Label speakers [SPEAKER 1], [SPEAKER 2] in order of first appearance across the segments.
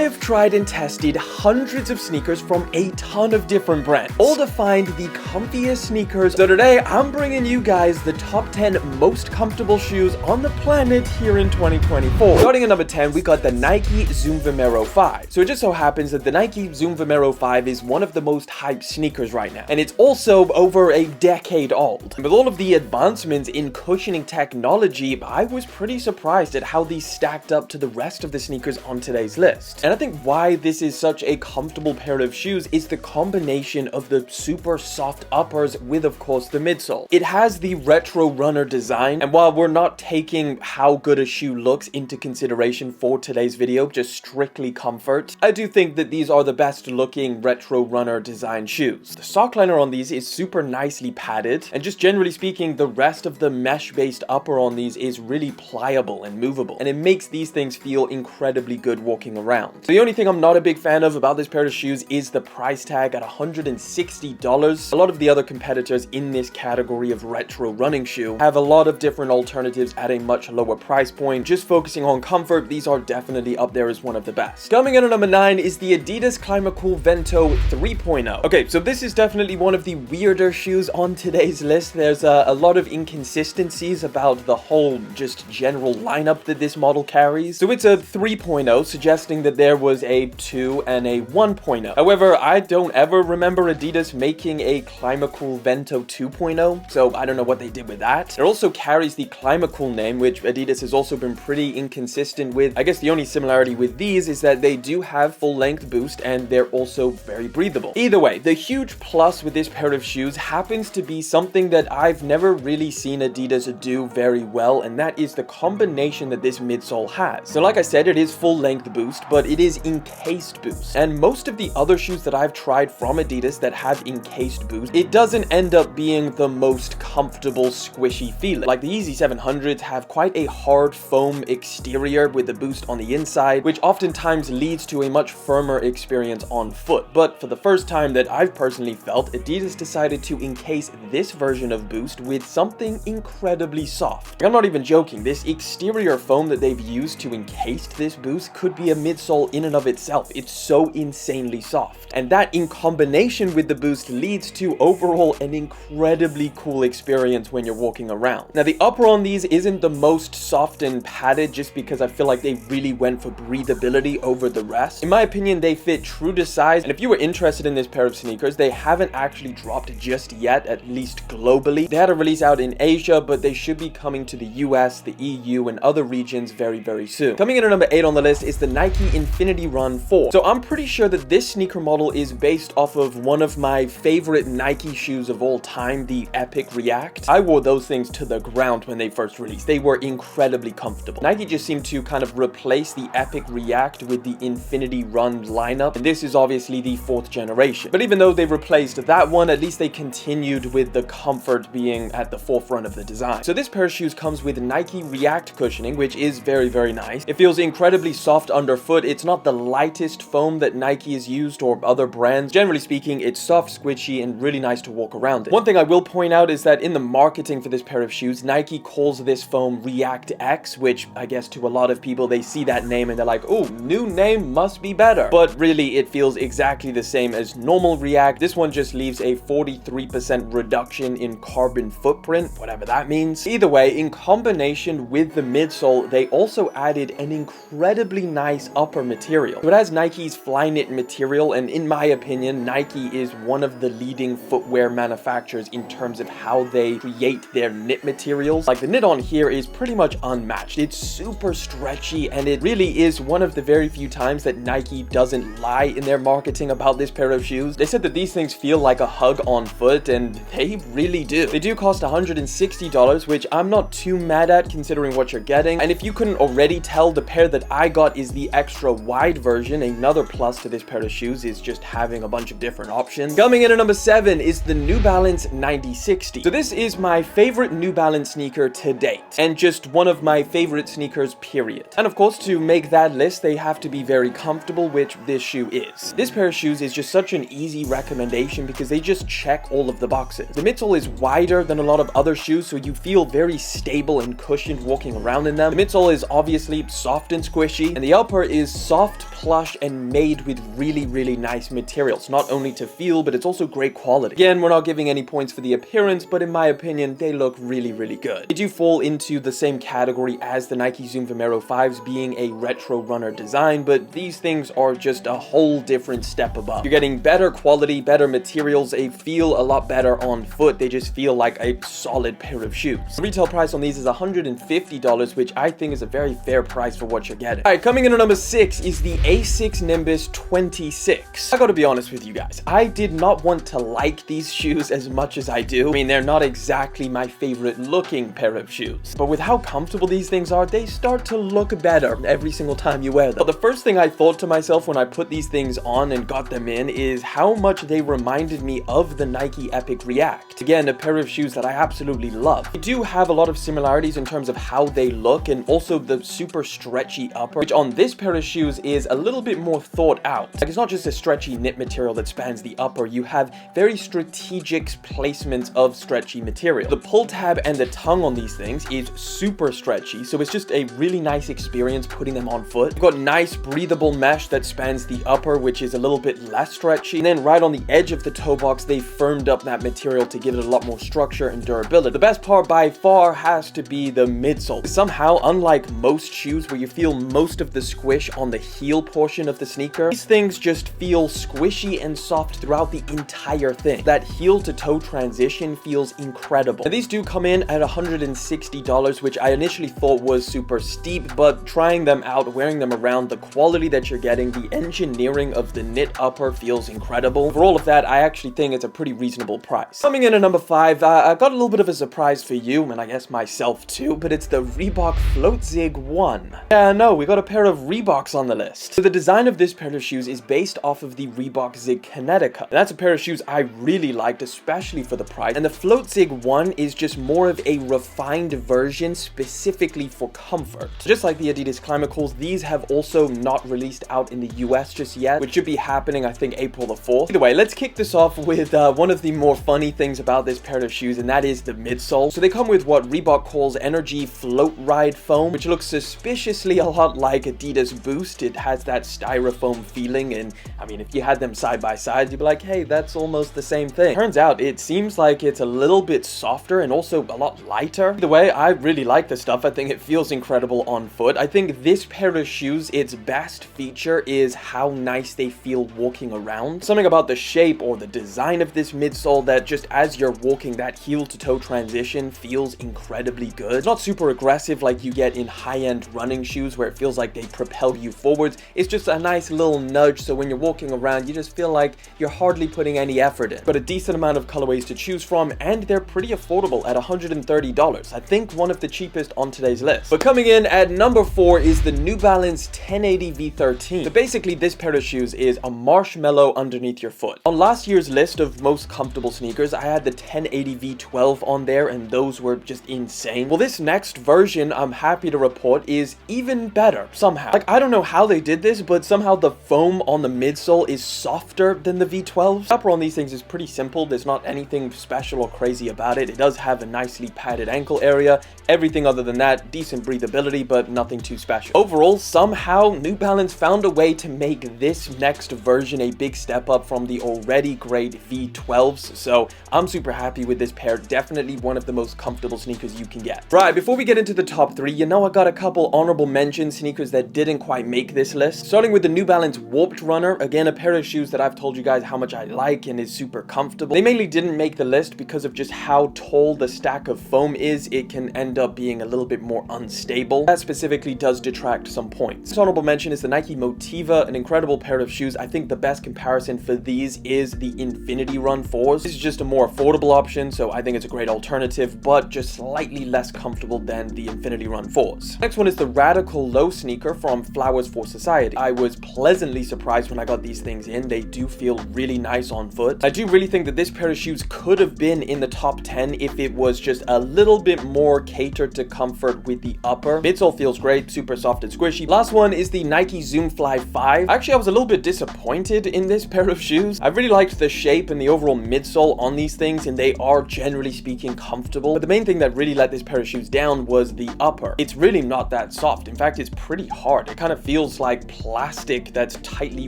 [SPEAKER 1] have tried and tested hundreds of sneakers from a ton of different brands, all to find the comfiest sneakers. So today, I'm bringing you guys the top 10 most comfortable shoes on the planet here in 2024. Starting at number 10, we got the Nike Zoom Vemero 5. So it just so happens that the Nike Zoom Vemero 5 is one of the most hyped sneakers right now, and it's also over a decade old. And with all of the advancements in cushioning technology, I was pretty surprised at how these stacked up to the rest of the sneakers on today's list. And I think why this is such a comfortable pair of shoes is the combination of the super soft uppers with, of course, the midsole. It has the retro runner design, and while we're not taking how good a shoe looks into consideration for today's video, just strictly comfort, I do think that these are the best looking retro runner design shoes. The sock liner on these is super nicely padded, and just generally speaking, the rest of the mesh-based upper on these is really pliable and movable, and it makes these things feel incredibly good walking around. The only thing I'm not a big fan of about this pair of shoes is the price tag at $160. A lot of the other competitors in this category of retro running shoe have a lot of different alternatives at a much lower price point. Just focusing on comfort, these are definitely up there as one of the best. Coming in at number 9 is the Adidas Climacool Vento 3.0. Okay, so this is definitely one of the weirder shoes on today's list. There's a lot of inconsistencies about the whole just general lineup that this model carries. So it's a 3.0, suggesting that there was a 2 and a 1.0. However, I don't ever remember Adidas making a Climacool Vento 2.0, so I don't know what they did with that. It also carries the Climacool name, which Adidas has also been pretty inconsistent with. I guess the only similarity with these is that they do have full-length boost, and they're also very breathable. Either way, the huge plus with this pair of shoes happens to be something that I've never really seen Adidas do very well, and that is the combination that this midsole has. So like I said, it is full-length boost, but it is encased boost. And most of the other shoes that I've tried from Adidas that have encased boost, it doesn't end up being the most comfortable, squishy feeling. Like the Yeezy 700s have quite a hard foam exterior with the boost on the inside, which oftentimes leads to a much firmer experience on foot. But for the first time that I've personally felt, Adidas decided to encase this version of boost with something incredibly soft. I'm not even joking, this exterior foam that they've used to encase this boost could be a midsole in and of itself. It's so insanely soft. And that in combination with the boost leads to overall an incredibly cool experience when you're walking around. Now the upper on these isn't the most soft and padded just because I feel like they really went for breathability over the rest. In my opinion, they fit true to size, and if you were interested in this pair of sneakers, they haven't actually dropped just yet, at least globally. They had a release out in Asia, but they should be coming to the US, the EU, and other regions very, very soon. Coming in at number 8 on the list is the Nike Infinity Run 4. So I'm pretty sure that this sneaker model is based off of one of my favorite Nike shoes of all time, the Epic React. I wore those things to the ground when they first released. They were incredibly comfortable. Nike just seemed to kind of replace the Epic React with the Infinity Run lineup, and this is obviously the 4th generation. But even though they replaced that one, at least they continued with the comfort being at the forefront of the design. So this pair of shoes comes with Nike React cushioning, which is very, very nice. It feels incredibly soft underfoot. It's not the lightest foam that Nike has used or other brands. Generally speaking, it's soft, squishy, and really nice to walk around in. One thing I will point out is that in the marketing for this pair of shoes, Nike calls this foam React X, which I guess to a lot of people, they see that name and they're like, oh, new name must be better. But really, it feels exactly the same as normal React. This one just leaves a 43% reduction in carbon footprint, whatever that means. Either way, in combination with the midsole, they also added an incredibly nice upper material. So it has Nike's Flyknit material, and in my opinion, Nike is one of the leading footwear manufacturers in terms of how they create their knit materials. Like the knit on here is pretty much unmatched. It's super stretchy, and it really is one of the very few times that Nike doesn't lie in their marketing about this pair of shoes. They said that these things feel like a hug on foot, and they really do. They do cost $160, which I'm not too mad at considering what you're getting. And if you couldn't already tell, the pair that I got is the extra wide version. Another plus to this pair of shoes is just having a bunch of different options. Coming in at number 7 is the New Balance 9060. So this is my favorite New Balance sneaker to date, and just one of my favorite sneakers, period. And of course, to make that list, they have to be very comfortable, which this shoe is. This pair of shoes is just such an easy recommendation because they just check all of the boxes. The midsole is wider than a lot of other shoes, so you feel very stable and cushioned walking around in them. The midsole is obviously soft and squishy, and the upper is soft soft, plush, and made with really nice materials. Not only to feel, but it's also great quality. Again, we're not giving any points for the appearance, but in my opinion, they look really good. They do fall into the same category as the Nike Zoom Vemero 5s, being a retro runner design, but these things are just a whole different step above. You're getting better quality, better materials, they feel a lot better on foot. They just feel like a solid pair of shoes. The retail price on these is $150, which I think is a very fair price for what you're getting. All right, coming in at number 6 is the Asics Nimbus 26. I gotta be honest with you guys, I did not want to like these shoes as much as I do. I mean, they're not exactly my favorite looking pair of shoes, but with how comfortable these things are, they start to look better every single time you wear them. But the first thing I thought to myself when I put these things on and got them in is how much they reminded me of the Nike Epic React. Again, a pair of shoes that I absolutely love. They do have a lot of similarities in terms of how they look, and also the super stretchy upper, which on this pair of shoes is a little bit more thought out. Like, it's not just a stretchy knit material that spans the upper, you have very strategic placements of stretchy material. The pull tab and the tongue on these things is super stretchy, so it's just a really nice experience putting them on foot. You've got nice breathable mesh that spans the upper, which is a little bit less stretchy, and then right on the edge of the toe box, they firmed up that material to give it a lot more structure and durability. The best part by far has to be the midsole. Somehow, unlike most shoes where you feel most of the squish on the heel portion of the sneaker, these things just feel squishy and soft throughout the entire thing. That heel to toe transition feels incredible. And these do come in at $160, which I initially thought was super steep, but trying them out, wearing them around, the quality that you're getting, the engineering of the knit upper feels incredible. For all of that, I actually think it's a pretty reasonable price. Coming in at number 5, I got a little bit of a surprise for you, and I guess myself too, but it's the Reebok Float Zig 1. Yeah, no, we got a pair of Reeboks on the list. So the design of this pair of shoes is based off of the Reebok Zig Kinetica. And that's a pair of shoes I really liked, especially for the price. And the Float Zig 1 is just more of a refined version specifically for comfort. Just like the Adidas Climacools, these have also not released out in the US just yet, which should be happening, I think, April the 4th. Either way, let's kick this off with one of the more funny things about this pair of shoes, and that is the midsole. So they come with what Reebok calls Energy Floatride Foam, which looks suspiciously a lot like Adidas Boost. It has that styrofoam feeling, and I mean, if you had them side by side, you'd be like, hey, that's almost the same thing. Turns out it seems like it's a little bit softer and also a lot lighter. Either way, I really like this stuff. I think it feels incredible on foot. I think this pair of shoes, its best feature is how nice they feel walking around. Something about the shape or the design of this midsole that just as you're walking, that heel to toe transition feels incredibly good. It's not super aggressive like you get in high-end running shoes where it feels like they propel you forwards. It's just a nice little nudge, so when you're walking around, you just feel like you're hardly putting any effort in. But a decent amount of colorways to choose from, and they're pretty affordable at $130. I think one of the cheapest on today's list. But coming in at number 4 is the New Balance 1080 V13. So basically, this pair of shoes is a marshmallow underneath your foot. On last year's list of most comfortable sneakers, I had the 1080 V12 on there, and those were just insane. Well, this next version, I'm happy to report, is even better somehow. Like, I don't know how they did this, but somehow the foam on the midsole is softer than the V12. The upper on these things is pretty simple. There's not anything special or crazy about it. It does have a nicely padded ankle area. Everything other than that, decent breathability, but nothing too special. Overall, somehow New Balance found a way to make this next version a big step up from the already great V12s, so I'm super happy with this pair. Definitely one of the most comfortable sneakers you can get. Right, before we get into the top 3, you know I got a couple honorable mention sneakers that didn't quite make this list. Starting with the New Balance Warped Runner, again a pair of shoes that I've told you guys how much I like and is super comfortable. They mainly didn't make the list because of just how tall the stack of foam is. It can end up being a little bit more unstable. That specifically does detract some points. This honorable mention is the Nike Motiva, an incredible pair of shoes. I think the best comparison for these is the Infinity Run 4s. This is just a more affordable option, so I think it's a great alternative, but just slightly less comfortable than the Infinity Run 4s. Next one is the Radical Low sneaker from Flowers for Society. I was pleasantly surprised when I got these things in. They do feel really nice on foot. I do really think that this pair of shoes could have been in the top 10 if it was just a little bit more catered to comfort with the upper. Midsole feels great, super soft and squishy. Last one is the Nike Zoom Fly 5. Actually, I was a little bit disappointed in this pair of shoes. I really liked the shape and the overall midsole on these things, and they are generally speaking comfortable. But the main thing that really let this pair of shoes down was the upper. It's really not that soft. In fact, it's pretty hard. It kind of feels feels like plastic that's tightly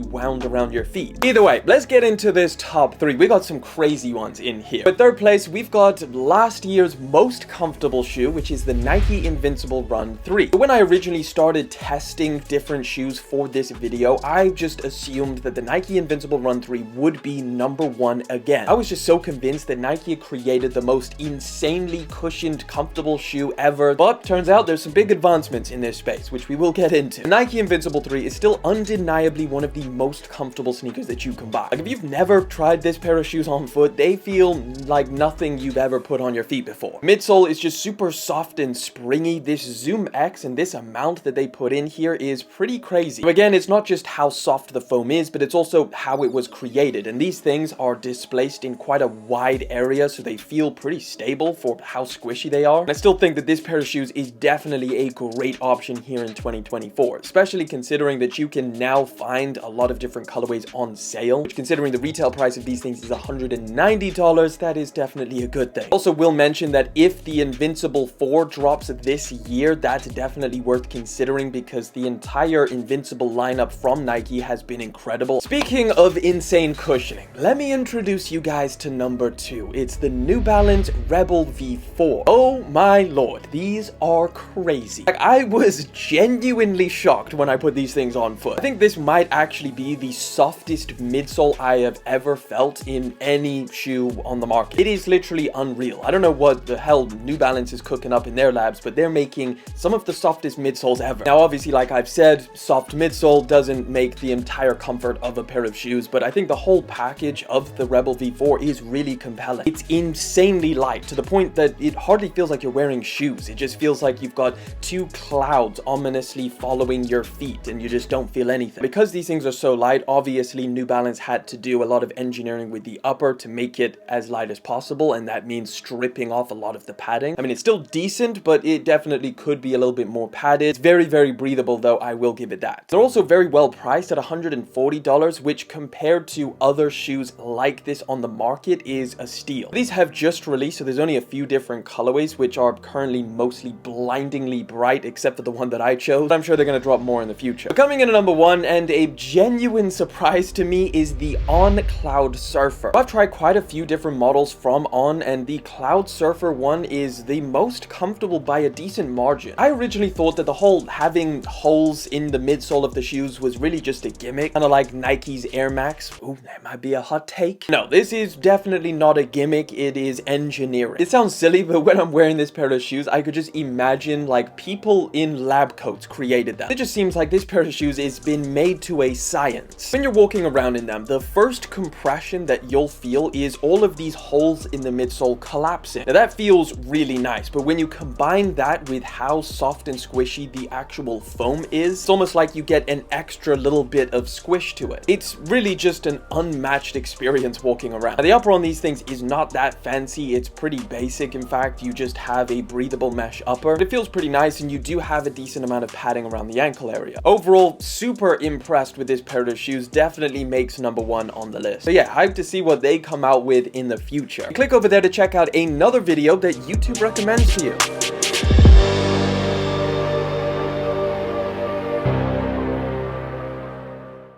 [SPEAKER 1] wound around your feet. Either way, let's get into this top 3. We got some crazy ones in here. But third place, we've got last year's most comfortable shoe, which is the Nike Invincible Run 3. When I originally started testing different shoes for this video, I just assumed that the Nike Invincible Run 3 would be number 1 again. I was just so convinced that Nike had created the most insanely cushioned, comfortable shoe ever, but turns out there's some big advancements in this space, which we will get into. The Nike Invincible 3 is still undeniably one of the most comfortable sneakers that you can buy. Like, if you've never tried this pair of shoes on foot, they feel like nothing you've ever put on your feet before. Midsole is just super soft and springy. This Zoom X and this amount that they put in here is pretty crazy. So again, it's not just how soft the foam is, but it's also how it was created. And these things are displaced in quite a wide area, so they feel pretty stable for how squishy they are. And I still think that this pair of shoes is definitely a great option here in 2024, especially considering that you can now find a lot of different colorways on sale, which, considering the retail price of these things is $190, that is definitely a good thing. Also will mention that if the Invincible 4 drops this year, that's definitely worth considering because the entire Invincible lineup from Nike has been incredible. Speaking of insane cushioning, let me introduce you guys to number 2. It's the New Balance Rebel V4. Oh my lord, these are crazy. Like, I was genuinely shocked when I put these things on foot. I think this might actually be the softest midsole I have ever felt in any shoe on the market. It is literally unreal. I don't know what the hell New Balance is cooking up in their labs, but they're making some of the softest midsoles ever. Now, obviously, like I've said, soft midsole doesn't make the entire comfort of a pair of shoes, but I think the whole package of the Rebel V4 is really compelling. It's insanely light to the point that it hardly feels like you're wearing shoes. It just feels like you've got two clouds ominously following your feet and you just don't feel anything. Because these things are so light, obviously New Balance had to do a lot of engineering with the upper to make it as light as possible, and that means stripping off a lot of the padding. I mean, it's still decent, but it definitely could be a little bit more padded. It's very, very breathable though, I will give it that. They're also very well priced at $140, which compared to other shoes like this on the market is a steal. These have just released, so there's only a few different colorways, which are currently mostly blindingly bright, except for the one that I chose. But I'm sure they're going to drop more in the future. But coming in at number 1, and a genuine surprise to me, is the On Cloud Surfer. I've tried quite a few different models from On, and the Cloud Surfer one is the most comfortable by a decent margin. I originally thought that the whole having holes in the midsole of the shoes was really just a gimmick, kind of like Nike's Air Max. Ooh, that might be a hot take. No, this is definitely not a gimmick. It is engineering. It sounds silly, but when I'm wearing this pair of shoes, I could just imagine like people in lab coats created them. It just seems like this pair of shoes has been made to a science. When you're walking around in them, the first compression that you'll feel is all of these holes in the midsole collapsing. Now that feels really nice, but when you combine that with how soft and squishy the actual foam is, it's almost like you get an extra little bit of squish to it. It's really just an unmatched experience walking around. Now, the upper on these things is not that fancy. It's pretty basic. In fact, you just have a breathable mesh upper, but it feels pretty nice, and you do have a decent amount of padding around the ankle area. Overall, super impressed with this pair of shoes. Definitely makes number 1 on the list. So yeah, hyped to see what they come out with in the future. Click over there to check out another video that YouTube recommends to you.